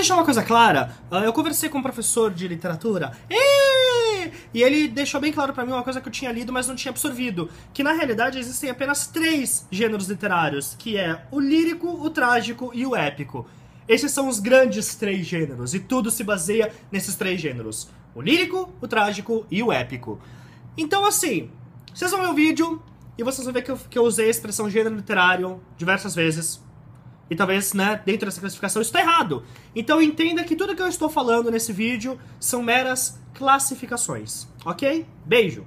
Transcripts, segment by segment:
deixar uma coisa clara, eu conversei com um professor de literatura e ele deixou bem claro pra mim uma coisa que eu tinha lido, mas não tinha absorvido, que na realidade existem apenas 3 gêneros literários, que é o lírico, o trágico e o épico. Esses são os grandes 3 gêneros, e tudo se baseia nesses 3 gêneros. O lírico, o trágico e o épico. Então assim, vocês vão ver o vídeo e vocês vão ver que eu usei a expressão gênero literário diversas vezes. E talvez, né, dentro dessa classificação isso está errado. Então entenda que tudo que eu estou falando nesse vídeo são meras classificações, ok? Beijo!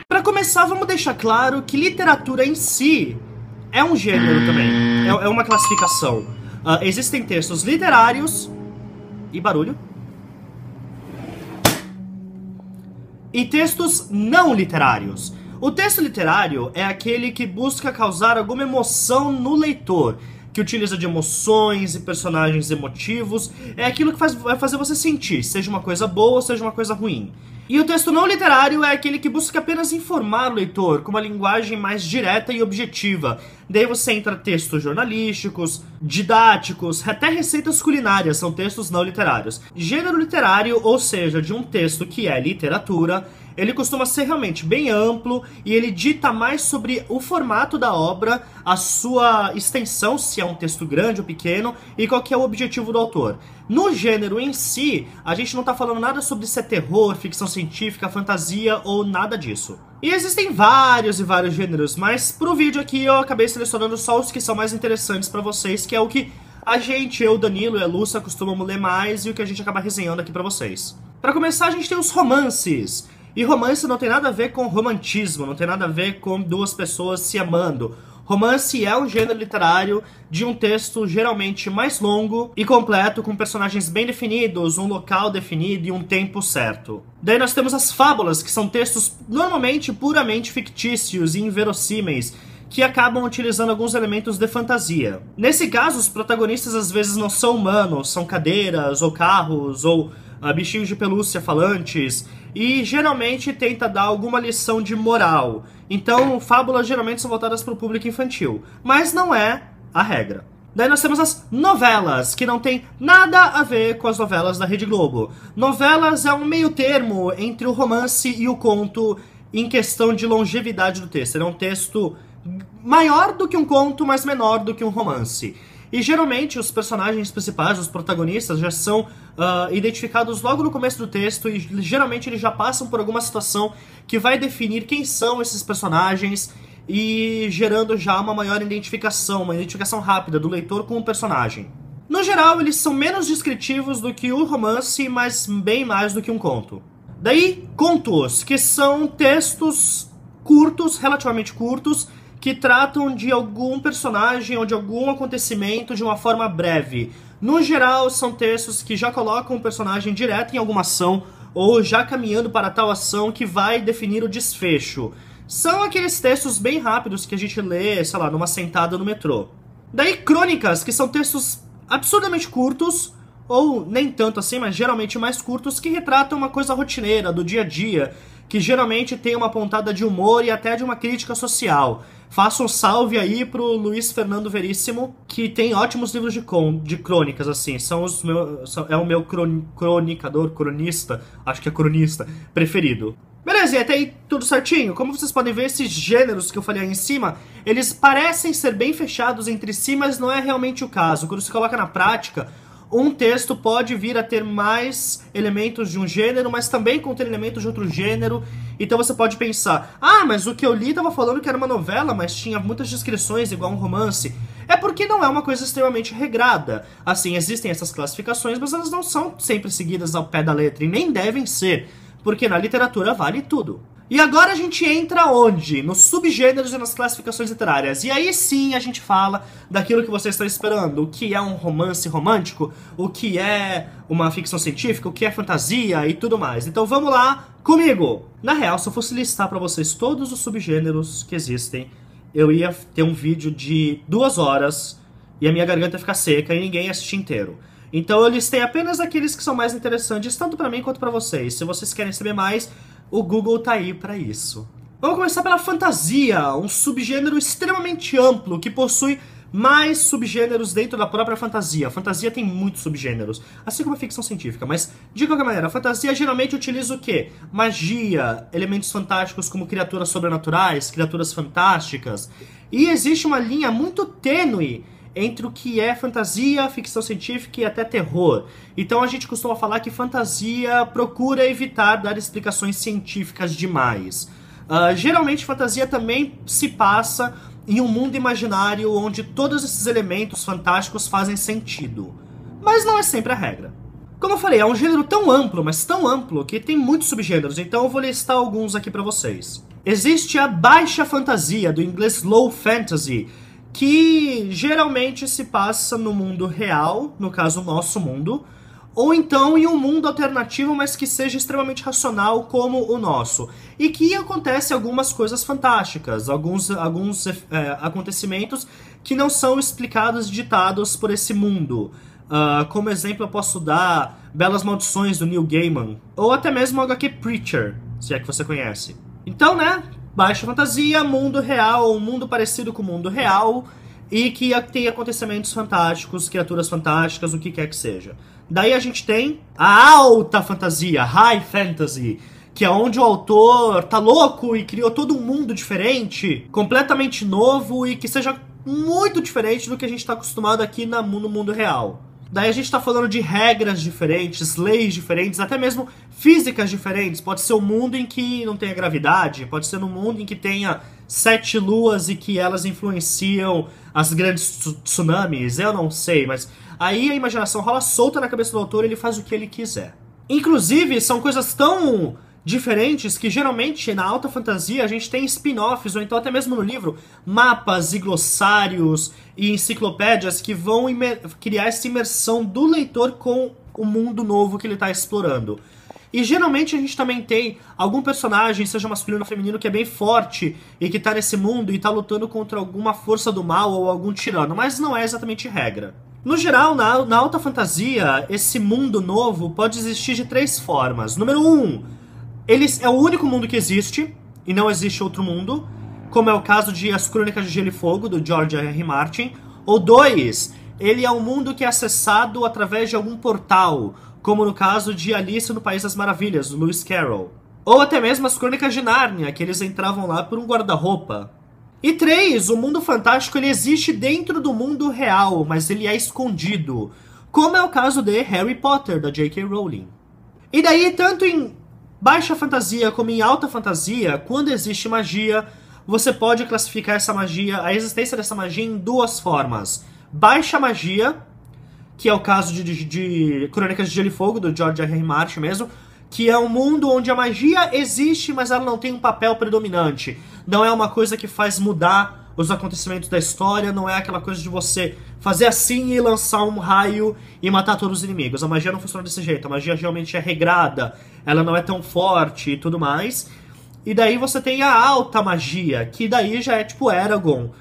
Para começar, vamos deixar claro que literatura em si é um gênero também, é uma classificação. Existem textos literários e barulho e textos não literários. O texto literário é aquele que busca causar alguma emoção no leitor, que utiliza de emoções e personagens emotivos, é aquilo que vai fazer você sentir, seja uma coisa boa ou seja uma coisa ruim. E o texto não literário é aquele que busca apenas informar o leitor com uma linguagem mais direta e objetiva. Daí você entra textos jornalísticos, didáticos, até receitas culinárias são textos não literários. Gênero literário, ou seja, de um texto que é literatura, ele costuma ser realmente bem amplo e ele dita mais sobre o formato da obra, a sua extensão, se é um texto grande ou pequeno, e qual que é o objetivo do autor. No gênero em si, a gente não tá falando nada sobre se é terror, ficção científica, fantasia ou nada disso. E existem vários e vários gêneros, mas pro vídeo aqui eu acabei selecionando só os que são mais interessantes pra vocês, que é o que a gente, eu, Danilo e a Lúcia costumamos ler mais e o que a gente acaba resenhando aqui pra vocês. Pra começar, a gente tem os romances. E romance não tem nada a ver com romantismo, não tem nada a ver com duas pessoas se amando. Romance é um gênero literário de um texto geralmente mais longo e completo, com personagens bem definidos, um local definido e um tempo certo. Daí nós temos as fábulas, que são textos normalmente puramente fictícios e inverossímeis, que acabam utilizando alguns elementos de fantasia. Nesse caso, os protagonistas às vezes não são humanos, são cadeiras, ou carros, ou bichinhos de pelúcia falantes, e geralmente tenta dar alguma lição de moral. Então, fábulas geralmente são voltadas para o público infantil, mas não é a regra. Daí nós temos as novelas, que não tem nada a ver com as novelas da Rede Globo. Novelas é um meio termo entre o romance e o conto em questão de longevidade do texto. Ele é um texto maior do que um conto, mas menor do que um romance. E geralmente os personagens principais, os protagonistas, já são identificados logo no começo do texto e geralmente eles já passam por alguma situação que vai definir quem são esses personagens e gerando já uma maior identificação, uma identificação rápida do leitor com o personagem. No geral, eles são menos descritivos do que o romance, mas bem mais do que um conto. Daí, contos, que são textos curtos, relativamente curtos, que tratam de algum personagem ou de algum acontecimento de uma forma breve. No geral, são textos que já colocam o personagem direto em alguma ação ou já caminhando para tal ação que vai definir o desfecho. São aqueles textos bem rápidos que a gente lê, sei lá, numa sentada no metrô. Daí, crônicas, que são textos absurdamente curtos, ou nem tanto assim, mas geralmente mais curtos, que retratam uma coisa rotineira, do dia a dia, que geralmente tem uma pontada de humor e até de uma crítica social. Faço um salve aí pro Luiz Fernando Veríssimo, que tem ótimos livros de crônicas, assim. É o meu cronista, acho que é cronista, preferido. Beleza, e até aí tudo certinho? Como vocês podem ver, esses gêneros que eu falei aí em cima, eles parecem ser bem fechados entre si, mas não é realmente o caso. Quando se coloca na prática, um texto pode vir a ter mais elementos de um gênero, mas também conter elementos de outro gênero. Então você pode pensar, ah, mas o que eu li estava falando que era uma novela, mas tinha muitas descrições igual um romance. É porque não é uma coisa extremamente regrada. Assim, existem essas classificações, mas elas não são sempre seguidas ao pé da letra, e nem devem ser, porque na literatura vale tudo. E agora a gente entra onde? Nos subgêneros e nas classificações literárias. E aí sim a gente fala daquilo que vocês estão esperando. O que é um romance romântico, o que é uma ficção científica, o que é fantasia e tudo mais. Então vamos lá comigo! Na real, se eu fosse listar pra vocês todos os subgêneros que existem, eu ia ter um vídeo de 2 horas e a minha garganta ia ficar seca e ninguém ia assistir inteiro. Então eu listei apenas aqueles que são mais interessantes, tanto pra mim quanto pra vocês. Se vocês querem saber mais, o Google tá aí pra isso. Vamos começar pela fantasia, um subgênero extremamente amplo que possui mais subgêneros dentro da própria fantasia. A fantasia tem muitos subgêneros, assim como a ficção científica, mas de qualquer maneira, a fantasia geralmente utiliza o quê? Magia, elementos fantásticos como criaturas sobrenaturais, criaturas fantásticas, e existe uma linha muito tênue entre o que é fantasia, ficção científica e até terror. Então a gente costuma falar que fantasia procura evitar dar explicações científicas demais. Geralmente fantasia também se passa em um mundo imaginário onde todos esses elementos fantásticos fazem sentido. Mas não é sempre a regra. Como eu falei, é um gênero tão amplo, mas tão amplo, que tem muitos subgêneros, então eu vou listar alguns aqui pra vocês. Existe a baixa fantasia, do inglês low fantasy, que geralmente se passa no mundo real, no caso o nosso mundo, ou então em um mundo alternativo, mas que seja extremamente racional como o nosso. E que acontece algumas coisas fantásticas, alguns acontecimentos que não são explicados e ditados por esse mundo. Como exemplo eu posso dar Belas Maldições, do Neil Gaiman, ou até mesmo o HQ Preacher, se é que você conhece. Então, né, baixa fantasia, mundo real, um mundo parecido com o mundo real, e que tem acontecimentos fantásticos, criaturas fantásticas, o que quer que seja. Daí a gente tem a alta fantasia, high fantasy, que é onde o autor tá louco e criou todo um mundo diferente, completamente novo e que seja muito diferente do que a gente tá acostumado aqui no mundo real. Daí a gente tá falando de regras diferentes, leis diferentes, até mesmo físicas diferentes. Pode ser um mundo em que não tenha gravidade, pode ser um mundo em que tenha 7 luas e que elas influenciam as grandes tsunamis, eu não sei, mas aí a imaginação rola solta na cabeça do autor e ele faz o que ele quiser. Inclusive, são coisas tão diferentes que geralmente na alta fantasia a gente tem spin-offs, ou então até mesmo no livro, mapas e glossários e enciclopédias que vão criar essa imersão do leitor com o mundo novo que ele está explorando. E geralmente a gente também tem algum personagem, seja masculino ou feminino, que é bem forte e que tá nesse mundo e tá lutando contra alguma força do mal ou algum tirano, mas não é exatamente regra. No geral, na alta fantasia, esse mundo novo pode existir de 3 formas. Número 1, ele é o único mundo que existe e não existe outro mundo, como é o caso de As Crônicas de Gelo e Fogo, do George R. Martin. Ou 2, ele é um mundo que é acessado através de algum portal, como no caso de Alice no País das Maravilhas, do Lewis Carroll. Ou até mesmo As Crônicas de Nárnia, que eles entravam lá por um guarda-roupa. E 3, o mundo fantástico ele existe dentro do mundo real, mas ele é escondido, como é o caso de Harry Potter, da J.K. Rowling. E daí, tanto em baixa fantasia como em alta fantasia, quando existe magia, você pode classificar essa magia, a existência dessa magia em 2 formas. Baixa magia, que é o caso de Crônicas de Gelo e Fogo, do George R. R. Martin mesmo, que é um mundo onde a magia existe, mas ela não tem um papel predominante. Não é uma coisa que faz mudar os acontecimentos da história, não é aquela coisa de você fazer assim e lançar um raio e matar todos os inimigos. A magia não funciona desse jeito, a magia realmente é regrada, ela não é tão forte e tudo mais. E daí você tem a alta magia, que daí já é tipo Eragon,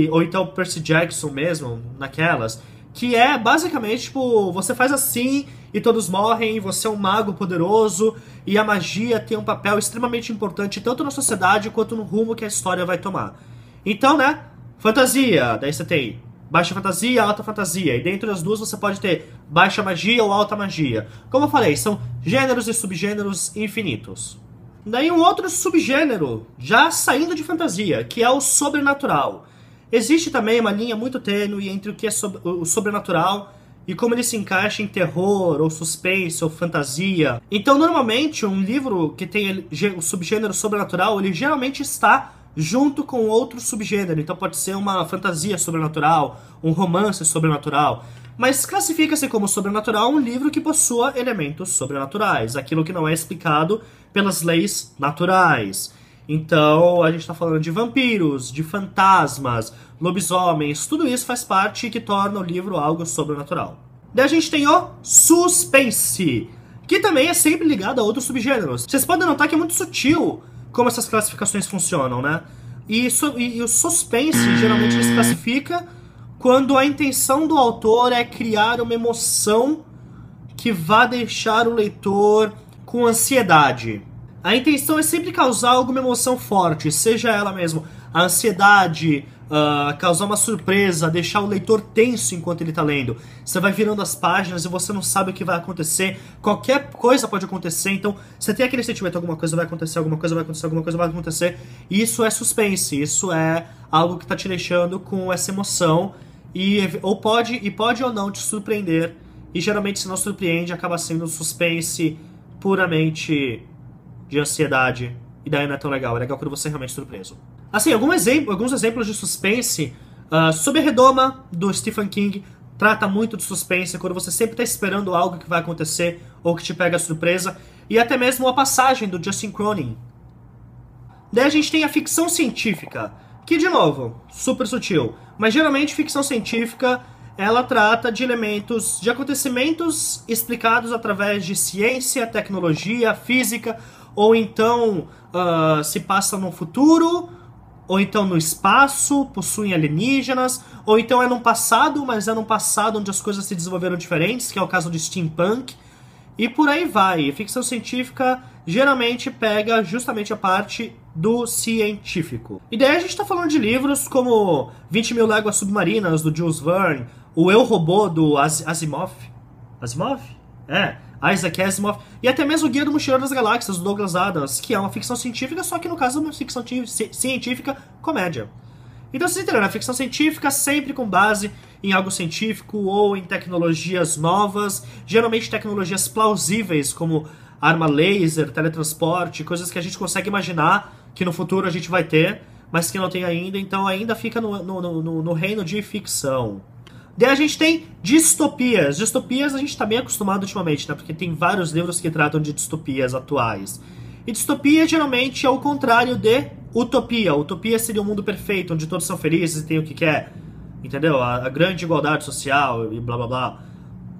ou então Percy Jackson mesmo, naquelas, que é basicamente tipo, você faz assim e todos morrem, você é um mago poderoso e a magia tem um papel extremamente importante tanto na sociedade quanto no rumo que a história vai tomar. Então, né, fantasia, daí você tem baixa fantasia, alta fantasia, e dentro das duas você pode ter baixa magia ou alta magia. Como eu falei, são gêneros e subgêneros infinitos. Daí um outro subgênero, já saindo de fantasia, que é o sobrenatural. Existe também uma linha muito tênue entre o que é o sobrenatural e como ele se encaixa em terror, ou suspense, ou fantasia. Então, normalmente, um livro que tem o subgênero sobrenatural, ele geralmente está junto com outro subgênero. Então pode ser uma fantasia sobrenatural, um romance sobrenatural. Mas classifica-se como sobrenatural um livro que possua elementos sobrenaturais, aquilo que não é explicado pelas leis naturais. Então, a gente está falando de vampiros, de fantasmas, lobisomens, tudo isso faz parte que torna o livro algo sobrenatural. Daí a gente tem o suspense, que também é sempre ligado a outros subgêneros. Vocês podem notar que é muito sutil como essas classificações funcionam, né? E o suspense, geralmente, ele se classifica quando a intenção do autor é criar uma emoção que vá deixar o leitor com ansiedade. A intenção é sempre causar alguma emoção forte, seja ela mesmo a ansiedade, causar uma surpresa, deixar o leitor tenso enquanto ele está lendo. Você vai virando as páginas e você não sabe o que vai acontecer, qualquer coisa pode acontecer, então você tem aquele sentimento, alguma coisa vai acontecer, alguma coisa vai acontecer, alguma coisa vai acontecer, e isso é suspense, isso é algo que está te deixando com essa emoção, pode ou não te surpreender, e geralmente se não surpreende acaba sendo um suspense puramente de ansiedade, e daí não é tão legal, é legal quando você é realmente surpreso. Assim, alguns exemplos de suspense, Sob a Redoma, do Stephen King, trata muito de suspense, quando você sempre está esperando algo que vai acontecer, ou que te pega surpresa, e até mesmo A Passagem, do Justin Cronin. Daí a gente tem a ficção científica, que, de novo, super sutil, mas geralmente ficção científica, ela trata de elementos, de acontecimentos explicados através de ciência, tecnologia, física, ou então se passa no futuro, ou então no espaço, possuem alienígenas, ou então é num passado, mas é num passado onde as coisas se desenvolveram diferentes, que é o caso de steampunk, e por aí vai. Ficção científica geralmente pega justamente a parte do científico. E daí a gente está falando de livros como 20 Mil Léguas Submarinas, do Jules Verne, O Eu, Robô, do Asimov. Asimov? Isaac Asimov, e até mesmo o Guia do Mochileiro das Galáxias, do Douglas Adams, que é uma ficção científica, só que no caso é uma ficção científica comédia. Então vocês entenderam, a ficção científica sempre com base em algo científico ou em tecnologias novas, geralmente tecnologias plausíveis, como arma laser, teletransporte, coisas que a gente consegue imaginar que no futuro a gente vai ter, mas que não tem ainda, então ainda fica no reino de ficção. Daí a gente tem distopias. Distopias a gente está bem acostumado ultimamente, né? Porque tem vários livros que tratam de distopias atuais. E distopia geralmente é o contrário de utopia. Utopia seria um mundo perfeito, onde todos são felizes e tem o que quer. Entendeu? A grande igualdade social e blá blá blá.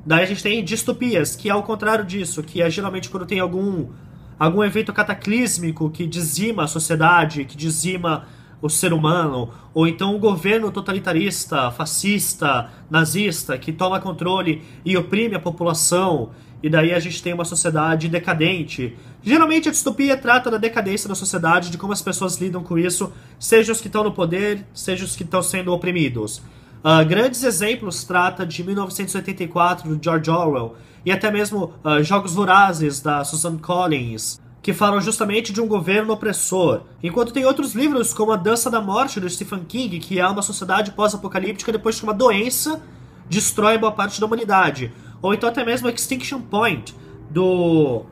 Daí a gente tem distopias, que é o contrário disso, que é geralmente quando tem algum evento cataclísmico que dizima a sociedade, que dizima o ser humano, ou então um governo totalitarista, fascista, nazista, que toma controle e oprime a população, e daí a gente tem uma sociedade decadente. Geralmente a distopia trata da decadência da sociedade, de como as pessoas lidam com isso, seja os que estão no poder, seja os que estão sendo oprimidos. Grandes exemplos trata de 1984, do George Orwell, e até mesmo Jogos Vorazes, da Susan Collins, que falam justamente de um governo opressor. Enquanto tem outros livros, como A Dança da Morte, do Stephen King, que é uma sociedade pós-apocalíptica depois que uma doença destrói boa parte da humanidade. Ou então até mesmo Extinction Point, do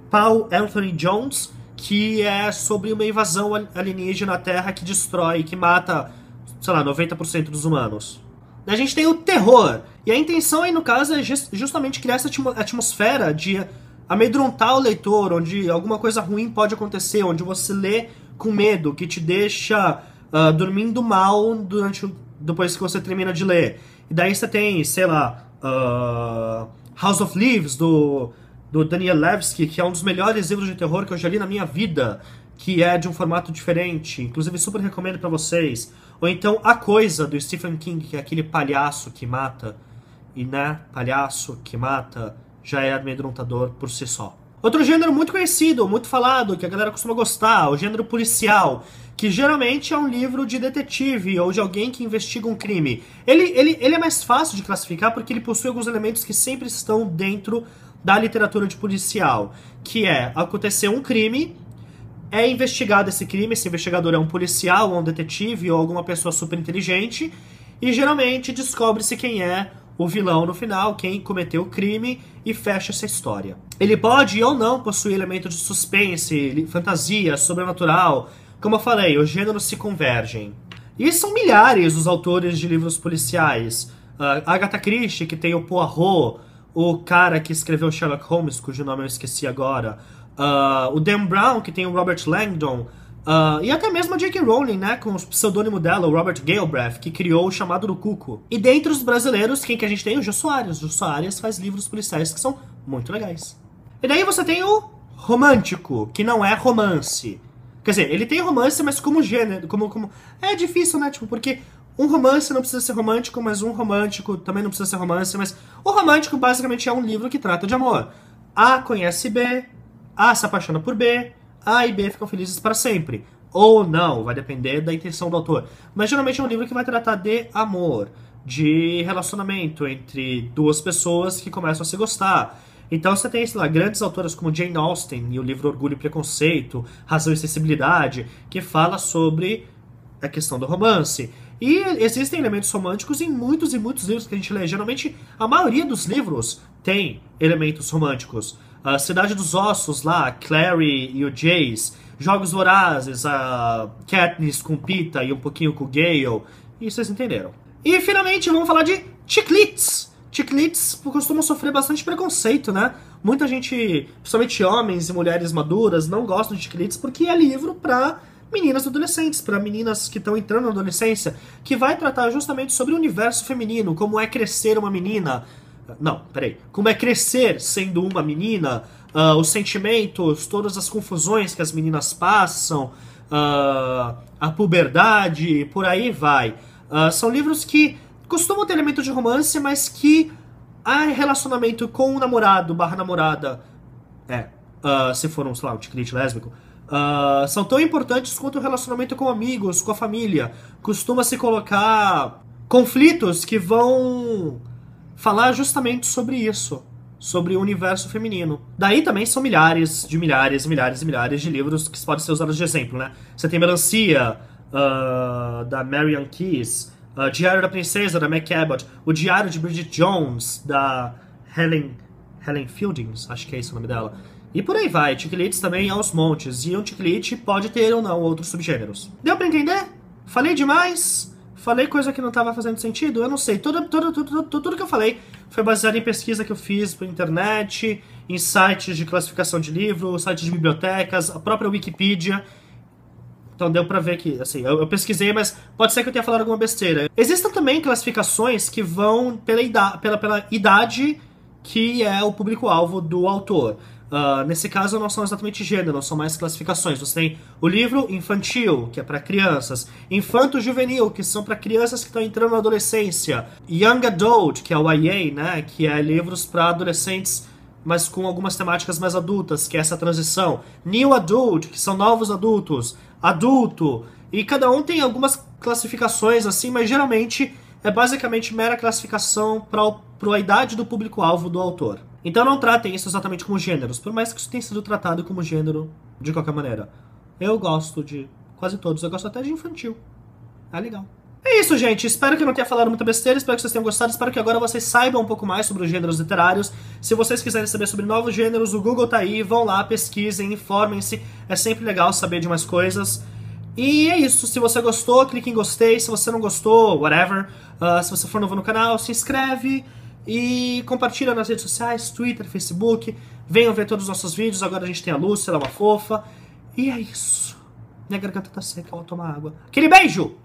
Paul Anthony Jones, que é sobre uma invasão alienígena à Terra que destrói, que mata, sei lá, 90% dos humanos. A gente tem o terror. E a intenção aí, no caso, é justamente criar essa atmosfera de amedrontar o leitor, onde alguma coisa ruim pode acontecer, onde você lê com medo, que te deixa dormindo mal depois que você termina de ler. E daí você tem, sei lá, House of Leaves, do Daniel Levski, que é um dos melhores livros de terror que eu já li na minha vida, que é de um formato diferente, inclusive super recomendo pra vocês. Ou então A Coisa, do Stephen King, que é aquele palhaço que mata, e né, palhaço que mata já é amedrontador por si só. Outro gênero muito conhecido, muito falado, que a galera costuma gostar, o gênero policial, que geralmente é um livro de detetive ou de alguém que investiga um crime. Ele é mais fácil de classificar porque ele possui alguns elementos que sempre estão dentro da literatura de policial, que é acontecer um crime, é investigado esse crime, esse investigador é um policial, ou um detetive, ou alguma pessoa super inteligente, e geralmente descobre-se quem é o vilão no final, quem cometeu o crime, e fecha essa história. Ele pode ou não possuir elementos de suspense, fantasia, sobrenatural. Como eu falei, os gêneros se convergem. E são milhares os autores de livros policiais. Agatha Christie, que tem o Poirot, o cara que escreveu Sherlock Holmes, cujo nome eu esqueci agora, o Dan Brown, que tem o Robert Langdon, e até mesmo a J.K. Rowling, né, com o pseudônimo dela, o Robert Galbraith, que criou o Chamado do Cuco. E dentre os brasileiros, quem que a gente tem? O Jô Soares. O Jô Soares faz livros policiais que são muito legais. E daí você tem o romântico, que não é romance. Quer dizer, ele tem romance, mas como gênero, como... É difícil, né, tipo, porque Um romance não precisa ser romântico, mas um romântico também não precisa ser romance, mas o romântico basicamente é um livro que trata de amor. A conhece B, A se apaixona por B, A e B ficam felizes para sempre. Ou não, vai depender da intenção do autor. Mas geralmente é um livro que vai tratar de amor, de relacionamento entre duas pessoas que começam a se gostar. Então você tem, sei lá, grandes autoras como Jane Austen e o livro Orgulho e Preconceito, Razão e Sensibilidade, que fala sobre a questão do romance. E existem elementos românticos em muitos e muitos livros que a gente lê. Geralmente, a maioria dos livros tem elementos românticos. A Cidade dos Ossos, lá, Clary e o Jace. Jogos Vorazes, a Katniss com Pita e um pouquinho com o Gale. E vocês entenderam. E, finalmente, vamos falar de chicletes. Chicletes costumam sofrer bastante preconceito, né? Muita gente, principalmente homens e mulheres maduras, não gostam de chicletes porque é livro pra meninas adolescentes, para meninas que estão entrando na adolescência, que vai tratar justamente sobre o universo feminino, como é crescer uma menina. Não, peraí. Como é crescer sendo uma menina, os sentimentos, todas as confusões que as meninas passam, a puberdade, por aí vai. São livros que costumam ter elementos de romance, mas que há relacionamento com o namorado / namorada, se for um, sei lá, um chiclete lésbico, são tão importantes quanto o relacionamento com amigos, com a família. Costuma se colocar conflitos que vão falar justamente sobre isso, sobre o universo feminino. Daí também são milhares e milhares de livros que podem ser usados de exemplo, né? Você tem Melancia, da Marianne Keyes, Diário da Princesa, da Meg Cabot, o Diário de Bridget Jones, da Helen Fielding, acho que é esse o nome dela. E por aí vai, chicletes também aos montes. E um chiclete pode ter ou não outros subgêneros. Deu pra entender? Falei demais? Falei coisa que não tava fazendo sentido? Eu não sei. Tudo que eu falei foi baseado em pesquisa que eu fiz pela internet, em sites de classificação de livro, sites de bibliotecas, a própria Wikipedia. Então deu pra ver que, assim, eu pesquisei, mas pode ser que eu tenha falado alguma besteira. Existem também classificações que vão pela idade que é o público-alvo do autor. Nesse caso não são exatamente gêneros, são mais classificações. Você tem o livro infantil, que é para crianças, infanto-juvenil, que são para crianças que estão entrando na adolescência, young adult, que é o YA, né, que é livros para adolescentes, mas com algumas temáticas mais adultas, que é essa transição, new adult, que são novos adultos, adulto, e cada um tem algumas classificações assim, mas geralmente é basicamente mera classificação para a idade do público-alvo do autor. Então não tratem isso exatamente como gêneros, por mais que isso tenha sido tratado como gênero de qualquer maneira. Eu gosto de quase todos, eu gosto até de infantil. É legal. É isso, gente. Espero que eu não tenha falado muita besteira, espero que vocês tenham gostado, espero que agora vocês saibam um pouco mais sobre os gêneros literários. Se vocês quiserem saber sobre novos gêneros, o Google tá aí, vão lá, pesquisem, informem-se. É sempre legal saber de mais coisas. E é isso, se você gostou, clique em gostei, se você não gostou, whatever. Se você for novo no canal, se inscreve e compartilha nas redes sociais, Twitter, Facebook. Venham ver todos os nossos vídeos, agora a gente tem a Lúcia, ela é uma fofa. E é isso. Minha garganta tá seca, eu vou tomar água. Aquele beijo!